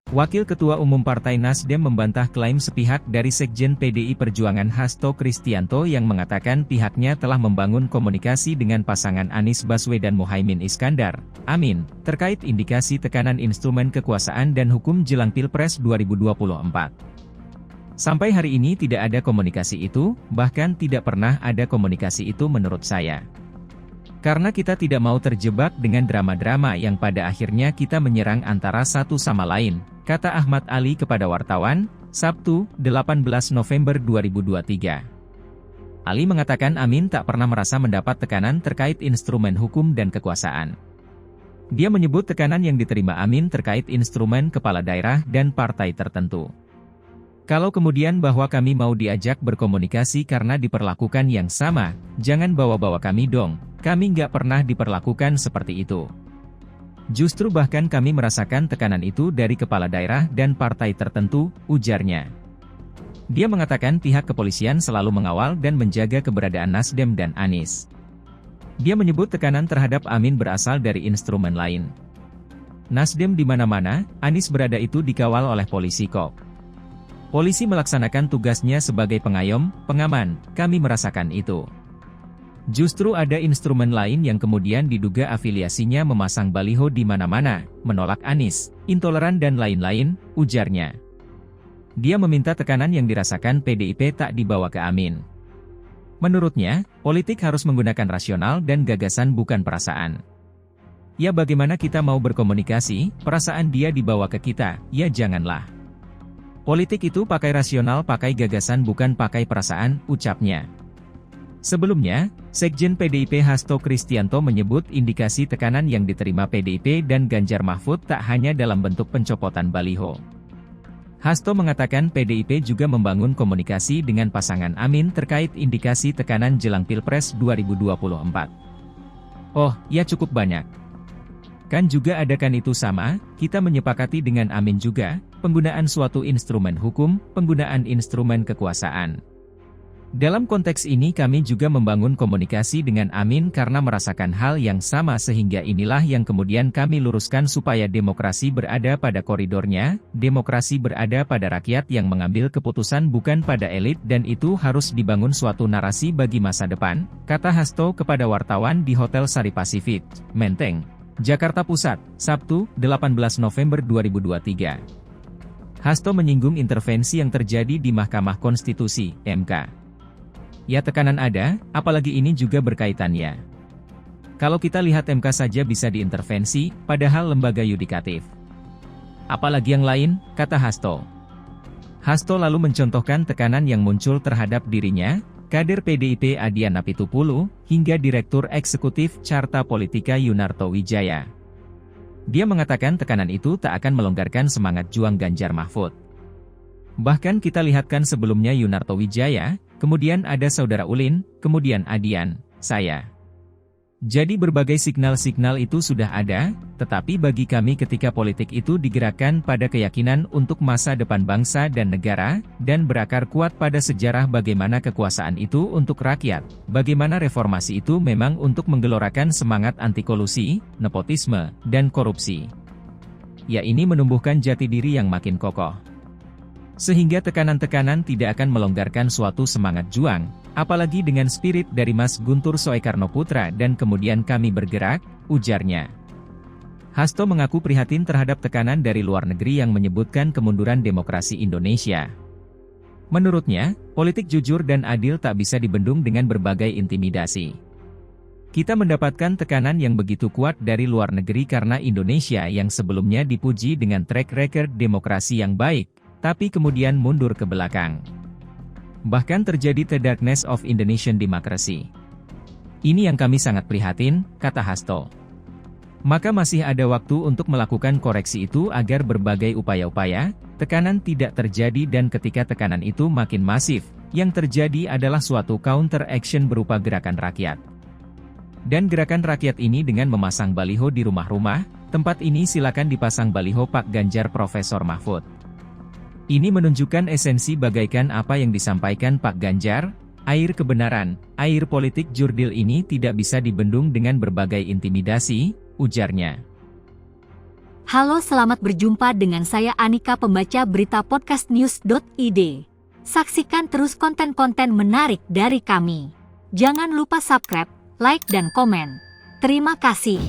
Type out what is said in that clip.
Wakil Ketua Umum Partai Nasdem membantah klaim sepihak dari Sekjen PDI Perjuangan Hasto Kristianto yang mengatakan pihaknya telah membangun komunikasi dengan pasangan Anies Baswedan Muhaimin Iskandar, Amin, terkait indikasi tekanan instrumen kekuasaan dan hukum jelang Pilpres 2024. Sampai hari ini tidak ada komunikasi itu, bahkan tidak pernah ada komunikasi itu menurut saya. Karena kita tidak mau terjebak dengan drama-drama yang pada akhirnya kita menyerang antara satu sama lain, kata Ahmad Ali kepada wartawan, Sabtu, 18 November 2023. Ali mengatakan Amin tak pernah merasa mendapat tekanan terkait instrumen hukum dan kekuasaan. Dia menyebut tekanan yang diterima Amin terkait instrumen kepala daerah dan partai tertentu. Kalau kemudian bahwa kami mau diajak berkomunikasi karena diperlakukan yang sama, jangan bawa-bawa kami dong, kami nggak pernah diperlakukan seperti itu. Justru bahkan kami merasakan tekanan itu dari kepala daerah dan partai tertentu, ujarnya. Dia mengatakan pihak kepolisian selalu mengawal dan menjaga keberadaan Nasdem dan Anies. Dia menyebut tekanan terhadap Amin berasal dari instrumen lain. Nasdem di mana-mana, Anies berada itu dikawal oleh polisi kok. Polisi melaksanakan tugasnya sebagai pengayom, pengaman, kami merasakan itu. Justru ada instrumen lain yang kemudian diduga afiliasinya memasang baliho di mana-mana, menolak Anies, intoleran dan lain-lain, ujarnya. Dia meminta tekanan yang dirasakan PDIP tak dibawa ke Amin. Menurutnya, politik harus menggunakan rasional dan gagasan bukan perasaan. Ya bagaimana kita mau berkomunikasi, perasaan dia dibawa ke kita, ya janganlah. Politik itu pakai rasional, pakai gagasan bukan pakai perasaan, ucapnya. Sebelumnya, Sekjen PDIP Hasto Kristianto menyebut indikasi tekanan yang diterima PDIP dan Ganjar Mahfud tak hanya dalam bentuk pencopotan baliho. Hasto mengatakan PDIP juga membangun komunikasi dengan pasangan Amin terkait indikasi tekanan jelang Pilpres 2024. Oh, ya cukup banyak. Kan juga adakan itu sama, kita menyepakati dengan Amin juga, penggunaan suatu instrumen hukum, penggunaan instrumen kekuasaan. Dalam konteks ini kami juga membangun komunikasi dengan Amin karena merasakan hal yang sama sehingga inilah yang kemudian kami luruskan supaya demokrasi berada pada koridornya, demokrasi berada pada rakyat yang mengambil keputusan bukan pada elit dan itu harus dibangun suatu narasi bagi masa depan, kata Hasto kepada wartawan di Hotel Sari Pacific, Menteng, Jakarta Pusat, Sabtu, 18 November 2023. Hasto menyinggung intervensi yang terjadi di Mahkamah Konstitusi, MK. Ya tekanan ada, apalagi ini juga berkaitannya. Kalau kita lihat MK saja bisa diintervensi, padahal lembaga yudikatif. Apalagi yang lain, kata Hasto. Hasto lalu mencontohkan tekanan yang muncul terhadap dirinya, kader PDIP Adian Apitupulu, hingga Direktur Eksekutif Carta Politika Yunarto Wijaya. Dia mengatakan tekanan itu tak akan melonggarkan semangat juang Ganjar Mahfud. Bahkan kita lihatkan sebelumnya Yunarto Wijaya, kemudian ada Saudara Ulin, kemudian Adian, saya. Jadi berbagai signal-signal itu sudah ada, tetapi bagi kami ketika politik itu digerakkan pada keyakinan untuk masa depan bangsa dan negara, dan berakar kuat pada sejarah bagaimana kekuasaan itu untuk rakyat, bagaimana reformasi itu memang untuk menggelorakan semangat anti kolusi, nepotisme, dan korupsi. Ya ini menumbuhkan jati diri yang makin kokoh. Sehingga tekanan-tekanan tidak akan melonggarkan suatu semangat juang, apalagi dengan spirit dari Mas Guntur Soekarno Putra dan kemudian kami bergerak, ujarnya. Hasto mengaku prihatin terhadap tekanan dari luar negeri yang menyebutkan kemunduran demokrasi Indonesia. Menurutnya, politik jujur dan adil tak bisa dibendung dengan berbagai intimidasi. Kita mendapatkan tekanan yang begitu kuat dari luar negeri karena Indonesia yang sebelumnya dipuji dengan track record demokrasi yang baik, tapi kemudian mundur ke belakang. Bahkan terjadi the darkness of Indonesian democracy. Ini yang kami sangat prihatin, kata Hasto. Maka masih ada waktu untuk melakukan koreksi itu agar berbagai upaya-upaya, tekanan tidak terjadi dan ketika tekanan itu makin masif, yang terjadi adalah suatu counter action berupa gerakan rakyat. Dan gerakan rakyat ini dengan memasang baliho di rumah-rumah, tempat ini silakan dipasang baliho Pak Ganjar Profesor Mahfud. Ini menunjukkan esensi bagaikan apa yang disampaikan Pak Ganjar, air kebenaran, air politik jurdil ini tidak bisa dibendung dengan berbagai intimidasi, ujarnya. Halo, selamat berjumpa dengan saya Anika, pembaca berita podcastnews.id. Saksikan terus konten-konten menarik dari kami. Jangan lupa subscribe, like, dan komen. Terima kasih.